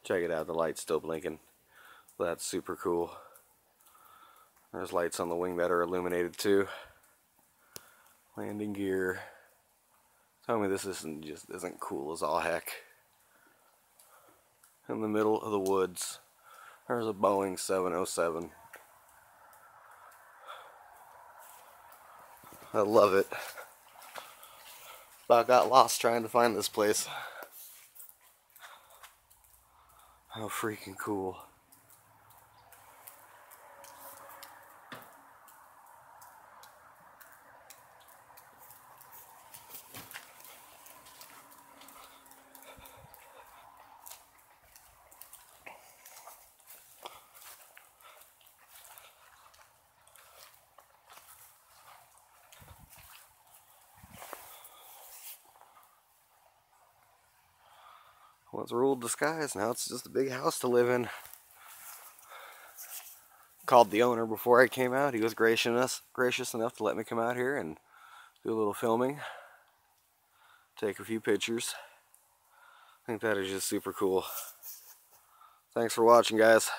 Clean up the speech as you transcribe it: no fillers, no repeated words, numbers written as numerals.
Check it out, the light's still blinking. That's super cool. There's lights on the wing that are illuminated too. Landing gear. Tell me this isn't cool as all heck. In the middle of the woods, there's a Boeing 707. I love it. About got lost trying to find this place. How freaking cool. Once ruled the skies, now it's just a big house to live in. Called the owner before I came out. He was gracious enough to let me come out here and do a little filming. Take a few pictures. I think that is just super cool. Thanks for watching, guys.